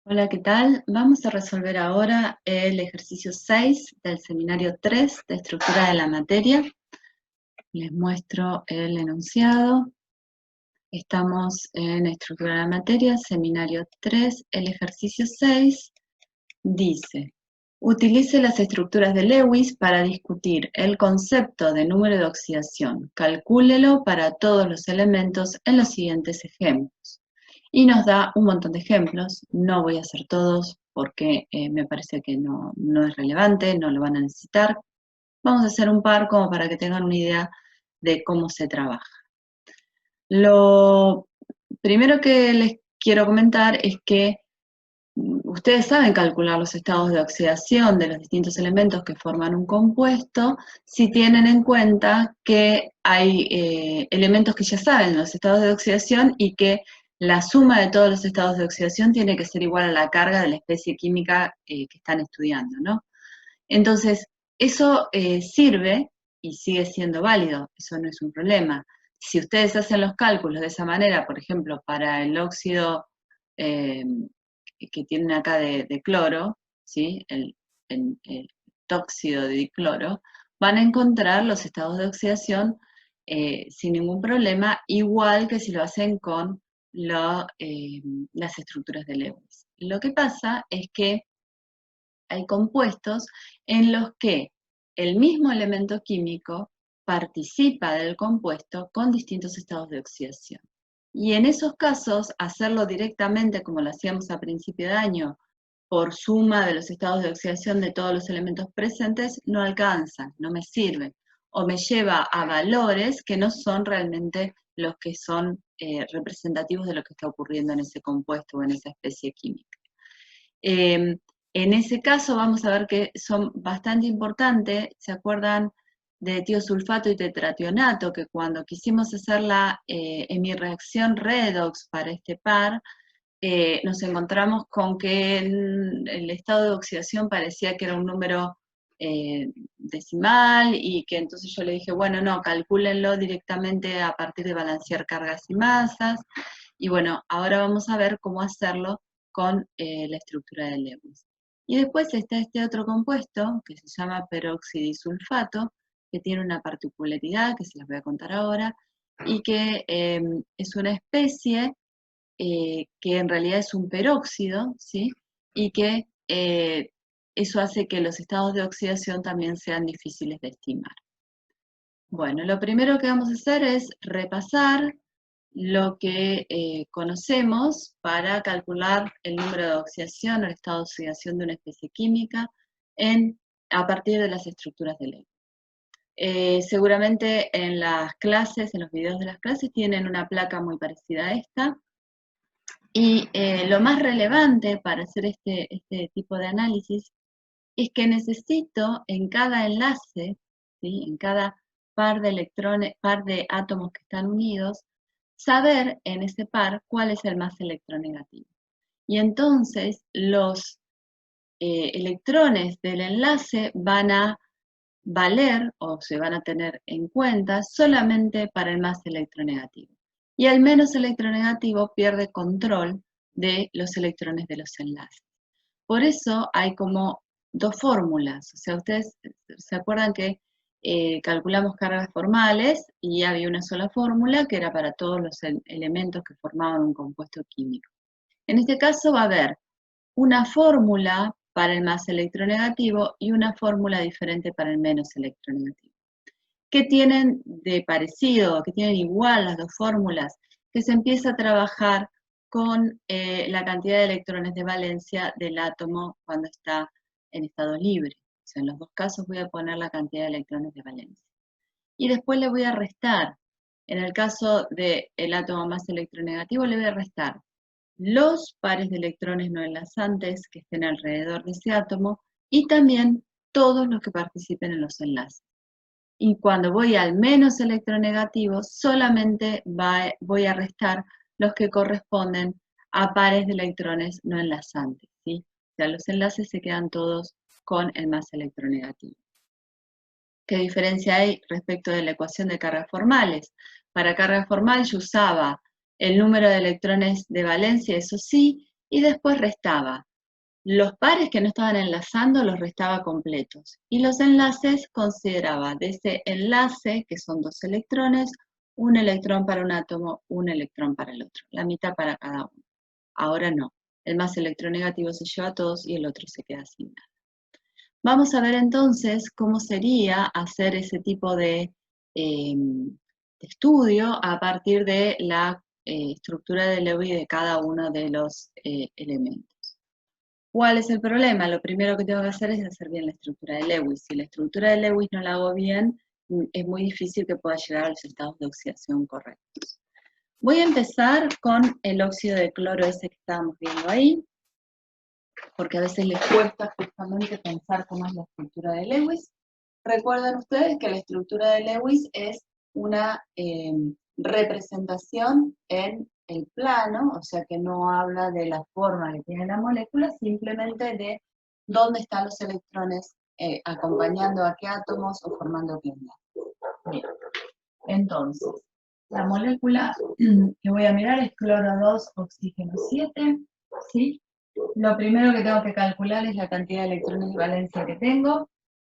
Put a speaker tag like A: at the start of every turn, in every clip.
A: Hola, ¿qué tal? Vamos a resolver ahora el ejercicio 6 del seminario 3 de estructura de la materia. Les muestro el enunciado. Estamos en estructura de la materia, seminario 3, el ejercicio 6 dice: utilice las estructuras de Lewis para discutir el concepto de número de oxidación. Calcúlelo para todos los elementos en los siguientes ejemplos. Y nos da un montón de ejemplos. No voy a hacer todos porque me parece que no es relevante, no lo van a necesitar. Vamos a hacer un par como para que tengan una idea de cómo se trabaja. Lo primero que les quiero comentar es que ustedes saben calcular los estados de oxidación de los distintos elementos que forman un compuesto si tienen en cuenta que hay elementos que ya saben los estados de oxidación y que la suma de todos los estados de oxidación tiene que ser igual a la carga de la especie química que están estudiando, ¿no? Entonces, eso sirve y sigue siendo válido, eso no es un problema. Si ustedes hacen los cálculos de esa manera, por ejemplo, para el óxido eh, que tienen acá de cloro, ¿sí? El tóxido de dicloro, van a encontrar los estados de oxidación sin ningún problema, igual que si lo hacen con las estructuras de Lewis. Lo que pasa es que hay compuestos en los que el mismo elemento químico participa del compuesto con distintos estados de oxidación. Y en esos casos, hacerlo directamente como lo hacíamos a principio de año, por suma de los estados de oxidación de todos los elementos presentes, no alcanza, no me sirve, o me lleva a valores que no son realmente los que son representativos de lo que está ocurriendo en ese compuesto o en esa especie química. En ese caso vamos a ver que son bastante importantes. ¿Se acuerdan de tiosulfato y tetrationato? Que cuando quisimos hacer la hemireacción redox para este par, nos encontramos con que el estado de oxidación parecía que era un número decimal y que entonces yo le dije, bueno, no, calcúlenlo directamente a partir de balancear cargas y masas. Y bueno, ahora vamos a ver cómo hacerlo con la estructura de Lewis. Y después está este otro compuesto que se llama peroxidisulfato, que tiene una particularidad que se las voy a contar ahora, y que es una especie que en realidad es un peróxido, ¿sí? Y que eso hace que los estados de oxidación también sean difíciles de estimar. Bueno, lo primero que vamos a hacer es repasar lo que conocemos para calcular el número de oxidación o el estado de oxidación de una especie química a partir de las estructuras de Lewis. Seguramente en las clases, en los videos de las clases, tienen una placa muy parecida a esta. Y lo más relevante para hacer este tipo de análisis es que necesito en cada enlace, ¿sí? En cada par de electrones, par de átomos que están unidos, saber en ese par cuál es el más electronegativo. Y entonces los electrones del enlace van a valer o se van a tener en cuenta solamente para el más electronegativo. Y el menos electronegativo pierde control de los electrones de los enlaces. Por eso hay como dos fórmulas. O sea, ustedes se acuerdan que calculamos cargas formales y había una sola fórmula que era para todos los elementos que formaban un compuesto químico. En este caso va a haber una fórmula para el más electronegativo y una fórmula diferente para el menos electronegativo. ¿Qué tienen de parecido? ¿Qué tienen igual las dos fórmulas? Que se empieza a trabajar con la cantidad de electrones de valencia del átomo cuando está en estado libre. O sea, en los dos casos voy a poner la cantidad de electrones de valencia. Y después le voy a restar. En el caso del átomo más electronegativo le voy a restar los pares de electrones no enlazantes que estén alrededor de ese átomo y también todos los que participen en los enlaces. Y cuando voy al menos electronegativo, solamente voy a restar los que corresponden a pares de electrones no enlazantes, ¿sí? O sea, los enlaces se quedan todos con el más electronegativo. ¿Qué diferencia hay respecto de la ecuación de cargas formales? Para carga formal yo usaba el número de electrones de valencia, eso sí, y después restaba. Los pares que no estaban enlazando los restaba completos. Y los enlaces consideraba de ese enlace, que son 2 electrones, un electrón para un átomo, un electrón para el otro. La mitad para cada uno. Ahora no. El más electronegativo se lleva a todos y el otro se queda sin nada. Vamos a ver entonces cómo sería hacer ese tipo de estudio a partir de la estructura de Lewis de cada uno de los elementos. ¿Cuál es el problema? Lo primero que tengo que hacer es hacer bien la estructura de Lewis. Si la estructura de Lewis no la hago bien, es muy difícil que pueda llegar a los estados de oxidación correctos. Voy a empezar con el óxido de cloro ese que estábamos viendo ahí, porque a veces les cuesta justamente pensar cómo es la estructura de Lewis. Recuerden ustedes que la estructura de Lewis es una representación en el plano, o sea que no habla de la forma que tiene la molécula, simplemente de dónde están los electrones acompañando a qué átomos o formando qué enlaces. Bien, entonces, la molécula que voy a mirar es cloro 2, oxígeno 7, ¿sí? Lo primero que tengo que calcular es la cantidad de electrones de valencia que tengo.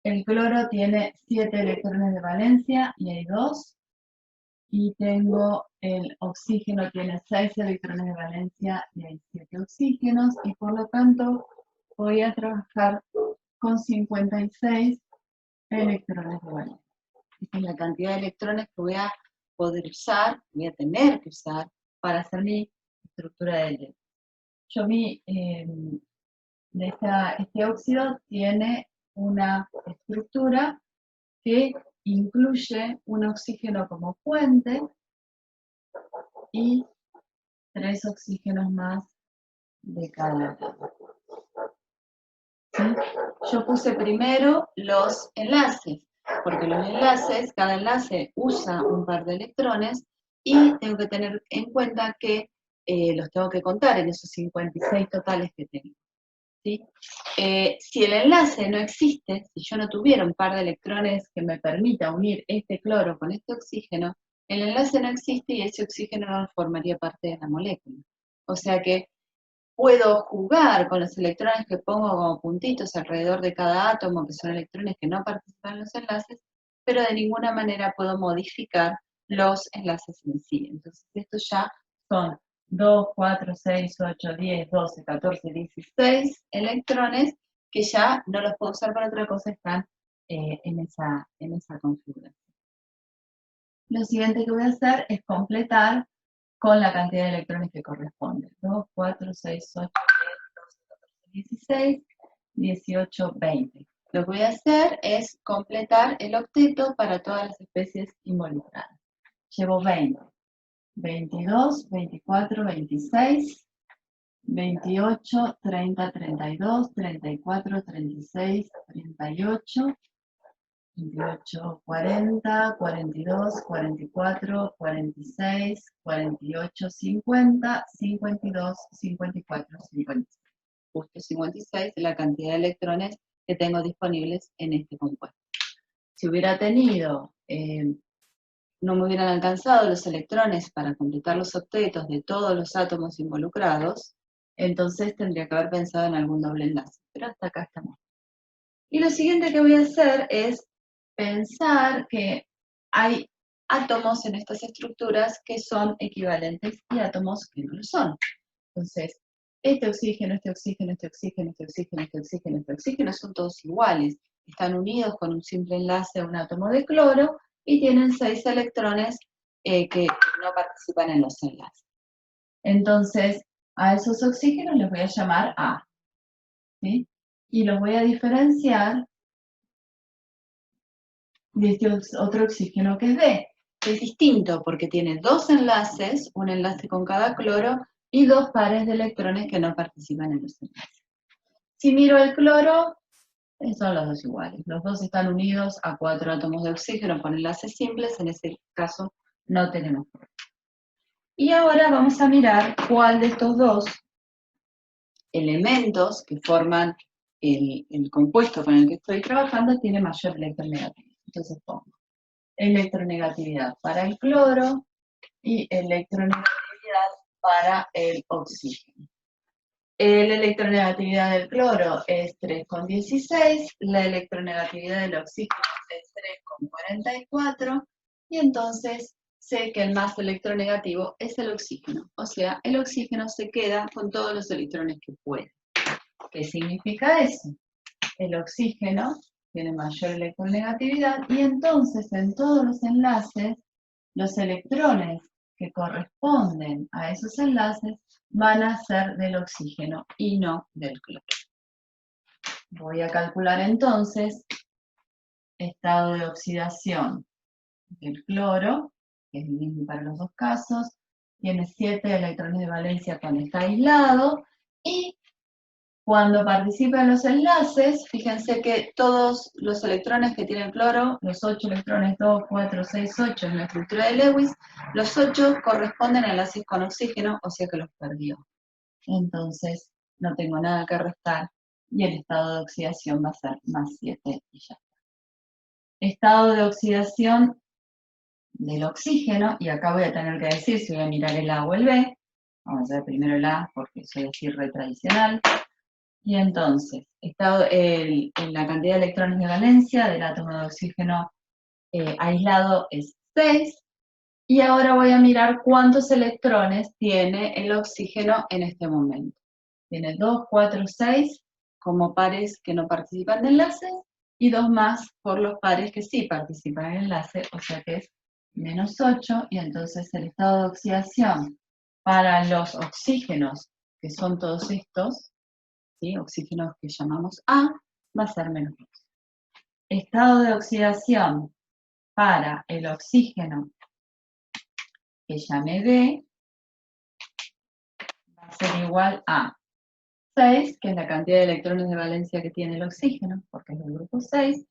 A: El cloro tiene 7 electrones de valencia y hay 2. Y tengo el oxígeno, tiene 6 electrones de valencia y hay 7 oxígenos. Y por lo tanto voy a trabajar con 56 electrones de valencia. Esta es la cantidad de electrones que voy a poder usar, voy a tener que usar para hacer mi estructura de Lewis. Yo este óxido tiene una estructura que incluye un oxígeno como fuente y 3 oxígenos más de cada lado. ¿Sí? Yo puse primero los enlaces, porque los enlaces, cada enlace usa un par de electrones y tengo que tener en cuenta que los tengo que contar en esos 56 totales que tengo. ¿Sí? Si el enlace no existe, si yo no tuviera un par de electrones que me permita unir este cloro con este oxígeno, el enlace no existe y ese oxígeno no formaría parte de la molécula. O sea que puedo jugar con los electrones que pongo como puntitos alrededor de cada átomo, que son electrones que no participan en los enlaces, pero de ninguna manera puedo modificar los enlaces en sí. Entonces, estos ya son 2, 4, 6, 8, 10, 12, 14, 16 electrones que ya no los puedo usar para otra cosa, están en esa configuración. Lo siguiente que voy a hacer es completar con la cantidad de electrones que corresponde. 2, 4, 6, 8, 10, 12, 14, 16, 18, 20. Lo que voy a hacer es completar el octeto para todas las especies involucradas. Llevo 20. 22, 24, 26, 28, 30, 32, 34, 36, 38, 28, 40, 42, 44, 46, 48, 50, 52, 54, 56. Justo 56 es la cantidad de electrones que tengo disponibles en este compuesto. Si hubiera tenido, no me hubieran alcanzado los electrones para completar los octetos de todos los átomos involucrados, entonces tendría que haber pensado en algún doble enlace. Pero hasta acá estamos. Y lo siguiente que voy a hacer es pensar que hay átomos en estas estructuras que son equivalentes y átomos que no lo son. Entonces, este oxígeno, este oxígeno, este oxígeno, este oxígeno, este oxígeno, este oxígeno son todos iguales. Están unidos con un simple enlace a un átomo de cloro y tienen 6 electrones que no participan en los enlaces. Entonces, a esos oxígenos les voy a llamar A. ¿Sí? Y los voy a diferenciar de este otro oxígeno que es B. Es distinto porque tiene 2 enlaces, un enlace con cada cloro y 2 pares de electrones que no participan en los enlaces. Si miro el cloro, son los dos iguales. Los dos están unidos a 4 átomos de oxígeno con enlaces simples, en ese caso no tenemos problema. Y ahora vamos a mirar cuál de estos dos elementos que forman el compuesto con el que estoy trabajando tiene mayor electronegatividad. Entonces pongo electronegatividad para el cloro y electronegatividad para el oxígeno. La electronegatividad del cloro es 3,16, la electronegatividad del oxígeno es 3,44, y entonces sé que el más electronegativo es el oxígeno. O sea, el oxígeno se queda con todos los electrones que puede. ¿Qué significa eso? El oxígeno tiene mayor electronegatividad y entonces en todos los enlaces, los electrones que corresponden a esos enlaces van a ser del oxígeno y no del cloro. Voy a calcular entonces estado de oxidación del cloro, que es el mismo para los dos casos, tiene 7 electrones de valencia cuando está aislado, y cuando participa en los enlaces, fíjense que todos los electrones que tiene el cloro, los 8 electrones, 2, 4, 6, 8 en la estructura de Lewis, los 8 corresponden a enlaces con oxígeno, o sea que los perdió. Entonces, no tengo nada que restar, y el estado de oxidación va a ser más 7 y ya está. Estado de oxidación del oxígeno, y acá voy a tener que decir si voy a mirar el A o el B. Vamos a ver primero el A, porque soy así re tradicional. Y entonces, en la cantidad de electrones de valencia del átomo de oxígeno aislado es 6. Y ahora voy a mirar cuántos electrones tiene el oxígeno en este momento. Tiene 2, 4, 6 como pares que no participan de enlace, y 2 más por los pares que sí participan en el enlace, o sea que es menos 8, y entonces el estado de oxidación para los oxígenos, que son todos estos, ¿sí? Oxígenos que llamamos A, va a ser menos 2. Estado de oxidación para el oxígeno que llamé B va a ser igual a 6, que es la cantidad de electrones de valencia que tiene el oxígeno, porque es del grupo 6,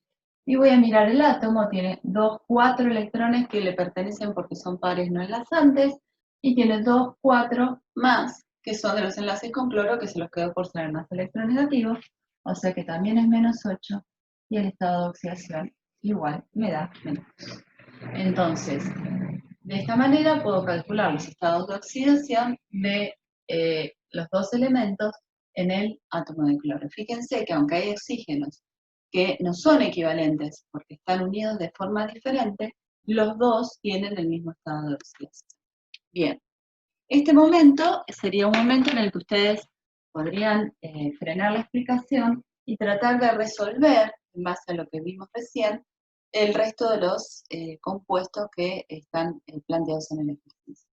A: y voy a mirar el átomo, tiene 2, 4 electrones que le pertenecen porque son pares no enlazantes, y tiene 2, 4 más, que son de los enlaces con cloro, que se los quedó por ser más electronegativo, o sea que también es menos 8, y el estado de oxidación igual me da menos 2. Entonces, de esta manera puedo calcular los estados de oxidación de los dos elementos en el átomo de cloro. Fíjense que aunque hay oxígenos que no son equivalentes porque están unidos de forma diferente, los dos tienen el mismo estado de oxidación. Bien, este momento sería un momento en el que ustedes podrían frenar la explicación y tratar de resolver, en base a lo que vimos recién, el resto de los compuestos que están planteados en el ejercicio.